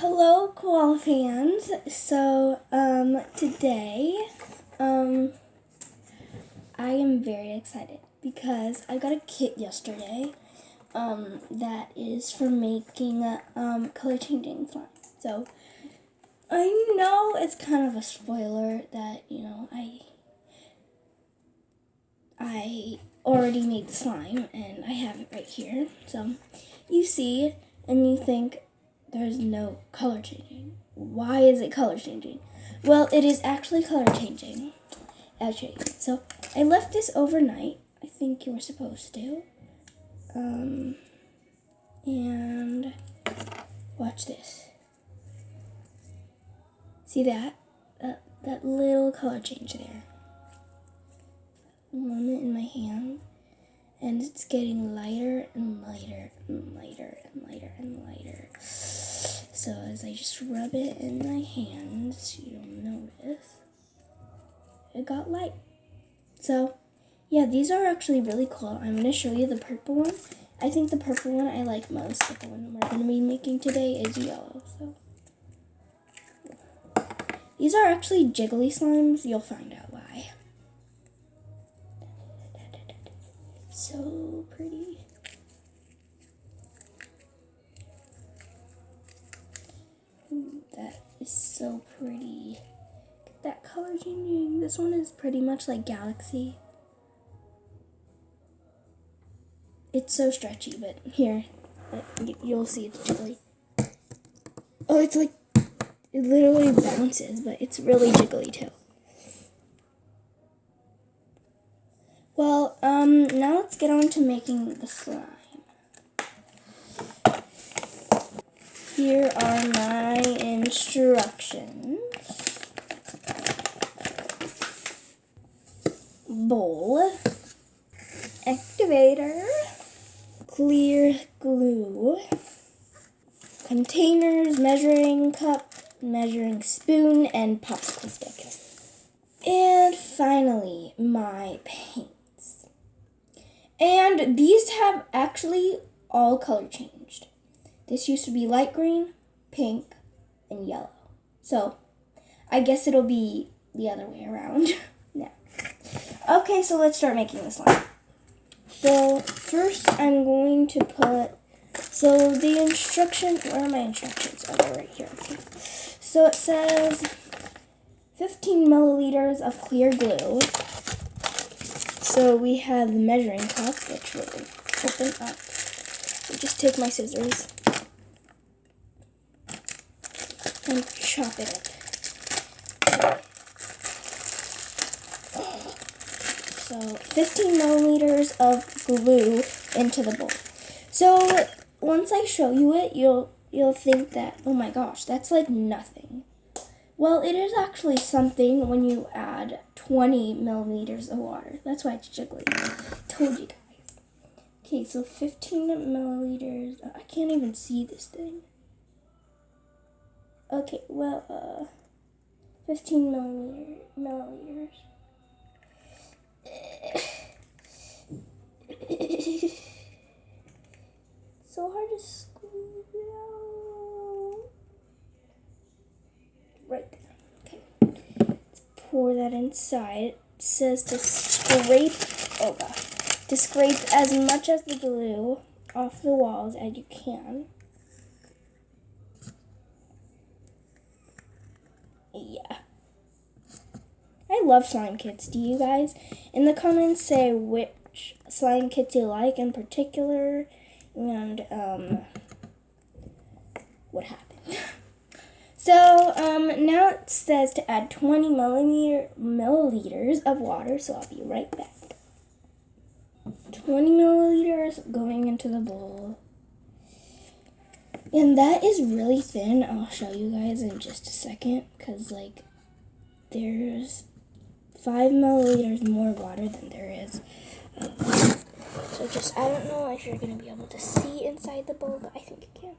Hello, koala fans. Today, I am very excited because I got a kit yesterday, that is for making, color changing slime. So, I know it's kind of a spoiler that, I already made slime and I have it right here. So, you see and you think, there's no color changing. Why is it color changing? Well, it is actually color changing. I'll show you. So I left this overnight. I think you were supposed to. And watch this. See that? That little color change there. I'm it in my hand. And it's getting lighter and lighter and lighter and lighter and lighter. So as I just rub it in my hands, you'll notice it got light. So yeah, these are actually really cool. I'm going to show you the purple one. I think the purple one I like most, but the one we're going to be making today is yellow. So these are actually jiggly slimes. You'll find out why. So pretty. Ooh, that is so pretty. Look at that color changing. This one is pretty much like Galaxy. It's so stretchy, but here, you'll see it's jiggly. Oh, it's like, it literally bounces, but it's really jiggly too. Well, now let's get on to making the slime. Here are my instructions. Bowl, activator, clear glue, containers, measuring cup, measuring spoon, and popsicle stick. And finally, my paints. And these have actually all color changed. This used to be light green, pink, and yellow. So, I guess it'll be the other way around now. Okay, so let's start making the slime. So, first I'm going to put, the instruction, where are my instructions? Oh, they're right here. Okay. So it says 15 milliliters of clear glue. So we have the measuring cup, which will open up. So just take my scissors and chop it up. So 15 milliliters of glue into the bowl. So once I show you it, you'll think that, oh my gosh, that's like nothing. Well, it is actually something when you add 20 milliliters of water. That's why it's jiggly. Told you guys. Okay, so 15 milliliters. I can't even see this thing. Okay, well, 15 milliliters. So hard to squeeze it out. Right there. Okay. Let's pour that inside. It says to scrape, to scrape as much of the glue off the walls as you can. Yeah. I love slime kits. Do you guys? In the comments, say which slime kits you like in particular and what happened. So now it says to add 20 milliliters of water, so I'll be right back. 20 milliliters going into the bowl. And that is really thin. I'll show you guys in just a second, because like there's 5 milliliters more water than there is. So just, I don't know if you're going to be able to see inside the bowl, but I think you can.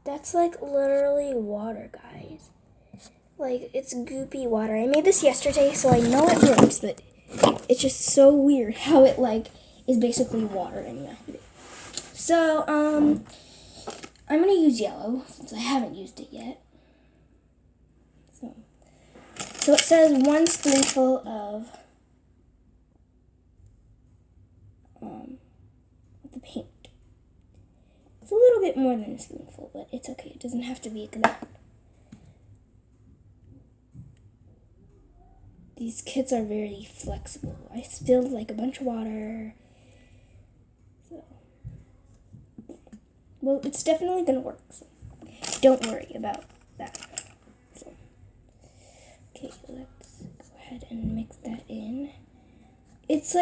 That's like literally water, guys. Like, it's goopy water. I made this yesterday, so I know it works, but it's just so weird how it like is basically water in my. So, I'm going to use yellow since I haven't used it yet. So it says 1 spoonful of the paint. It's a little bit more than a spoonful, but it's okay. It doesn't have to be exact. These kits are very flexible. I spilled like a bunch of water. So, well, it's definitely gonna work. So don't worry about that. So, okay, let's go ahead and mix that in. It's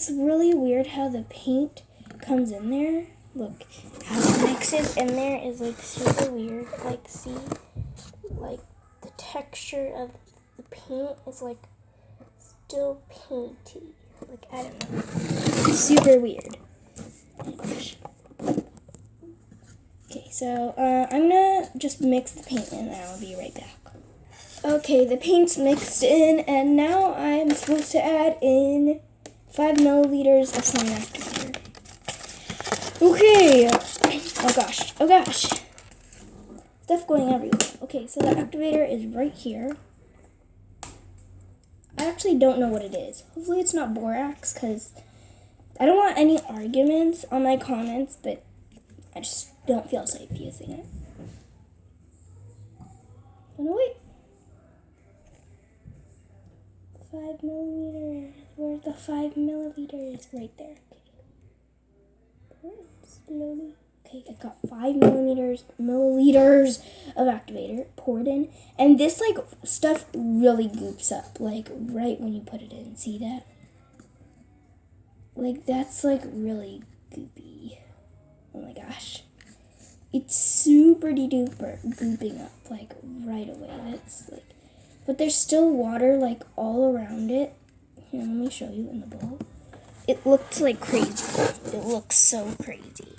really weird how the paint comes in there. Look, how it mixes in there is like super weird. Like, see, like the texture of the paint is like still painty. Like, I don't know. It's super weird. Oh gosh. Okay, so I'm gonna just mix the paint in and I'll be right back. Okay, the paint's mixed in and now I'm supposed to add in 5 milliliters of slime activator. Okay. Oh gosh. Stuff going everywhere. Okay, so the activator is right here. I actually don't know what it is. Hopefully it's not borax, because I don't want any arguments on my comments, but I just don't feel safe using it. Oh no, wait. 5 milliliters. Where's the 5 milliliters? Right there. Okay. Slowly. Okay, I got 5 milliliters of activator poured in, and this like stuff really goops up, like right when you put it in. See that? Like that's like really goopy. Oh my gosh, it's super duper gooping up like right away. That's like, but there's still water like all around it. Here, let me show you in the bowl. It looks like crazy. It looks so crazy.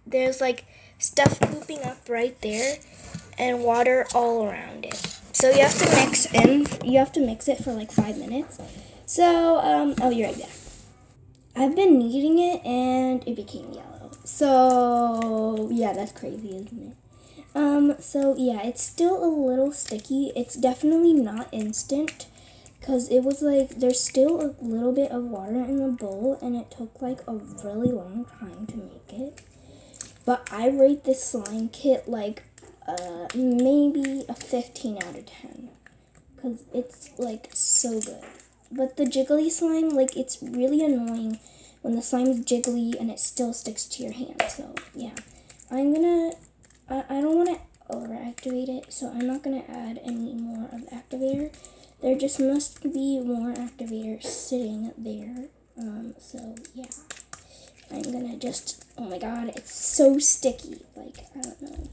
There's like stuff gooping up right there and water all around it. So you have to mix it for like 5 minutes. So, I'll be right back. I've been kneading it and it became yellow. So, yeah, that's crazy, isn't it? So yeah, it's still a little sticky. It's definitely not instant because it was like, there's still a little bit of water in the bowl and it took like a really long time to make it. But I rate this slime kit like maybe a 15 out of 10 because it's like so good. But the jiggly slime, like it's really annoying when the slime's jiggly and it still sticks to your hand. So yeah, I don't want to overactivate it, so I'm not going to add any more of the activator. There just must be more activator sitting there. So yeah. I'm gonna just, oh my god, it's so sticky. Like, I don't know.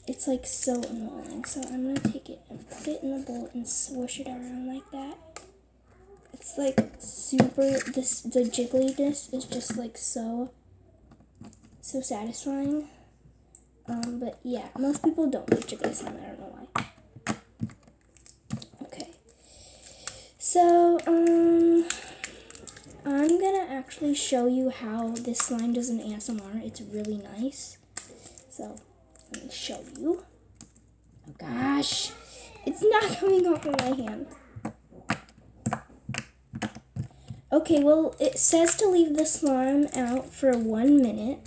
It's like so annoying. So I'm gonna take it and put it in the bowl and swish it around like that. It's like super, the jiggliness is just like so satisfying. But yeah, most people don't like jiggly slime. I don't know why. Okay. So, I'm gonna actually show you how this slime does an ASMR. It's really nice. So, let me show you. Oh gosh, it's not coming off of my hand. Okay, well, it says to leave the slime out for 1 minute.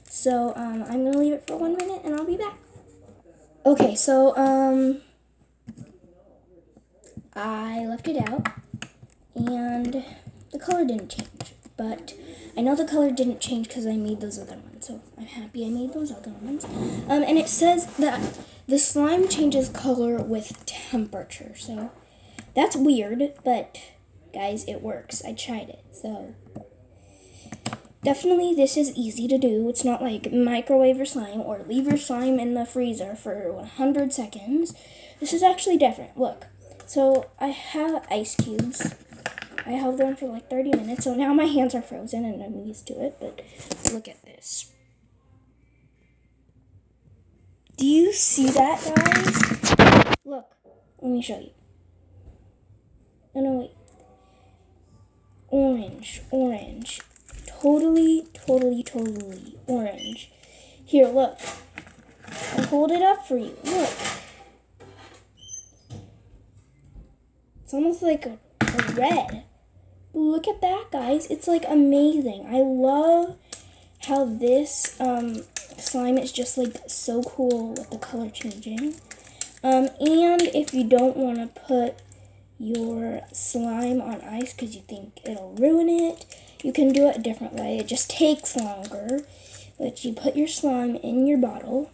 So, I'm gonna leave it for 1 minute and I'll be back. Okay, so, I left it out and the color didn't change, but I know the color didn't change because I made those other ones, so I'm happy I made those other ones. And it says that the slime changes color with temperature, so that's weird, but guys, it works. I tried it, so definitely this is easy to do. It's not like microwave your slime or leave your slime in the freezer for 100 seconds. This is actually different. Look, so I have ice cubes. I held them for like 30 minutes, so now my hands are frozen and I'm used to it, but look at this. Do you see that, guys? Look, let me show you. Oh, no, wait. Orange. Totally orange. Here, look. I'll hold it up for you. Look. It's almost like a red. Look at that, guys. It's like amazing. I love how this slime is just like so cool with the color changing. And if you don't want to put your slime on ice because you think it'll ruin it, you can do it a different way. It just takes longer. But you put your slime in your bottle.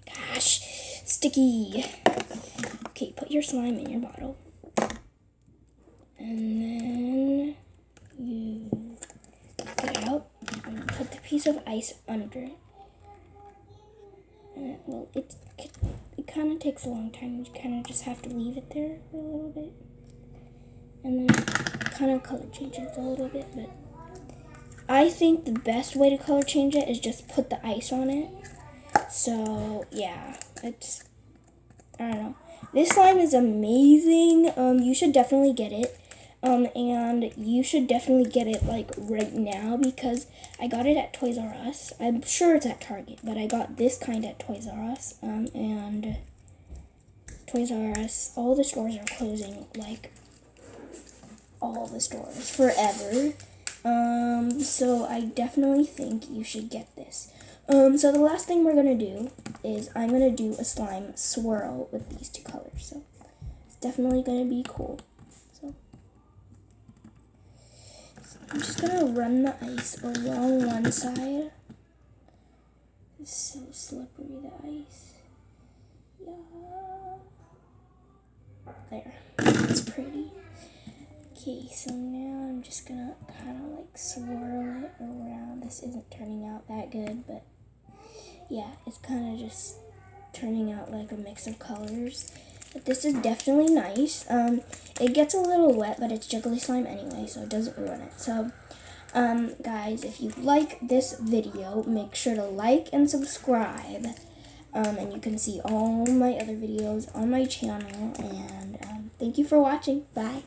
Gosh, sticky. Okay, put your slime in your bottle. And then you get it out and put the piece of ice under it. And it kind of takes a long time. You kind of just have to leave it there for a little bit. And then it kind of color changes a little bit, but I think the best way to color change it is just put the ice on it. So yeah, I don't know. This slime is amazing. You should definitely get it. And you should definitely get it like right now because I got it at Toys R Us. I'm sure it's at Target, but I got this kind at Toys R Us. And Toys R Us, all the stores are closing, like all the stores forever. So I definitely think you should get this. So the last thing we're gonna do is I'm gonna do a slime swirl with these two colors. So it's definitely gonna be cool. So I'm just gonna run the ice along one side. It's so slippery, the ice. Yeah. There. That's pretty. Okay, so now I'm just gonna kind of like swirl it around. This isn't turning out that good, but yeah, it's kind of just turning out like a mix of colors. But this is definitely nice. It gets a little wet, but it's jiggly slime anyway, so it doesn't ruin it. So, guys, if you like this video, make sure to like and subscribe. And you can see all my other videos on my channel. And thank you for watching. Bye.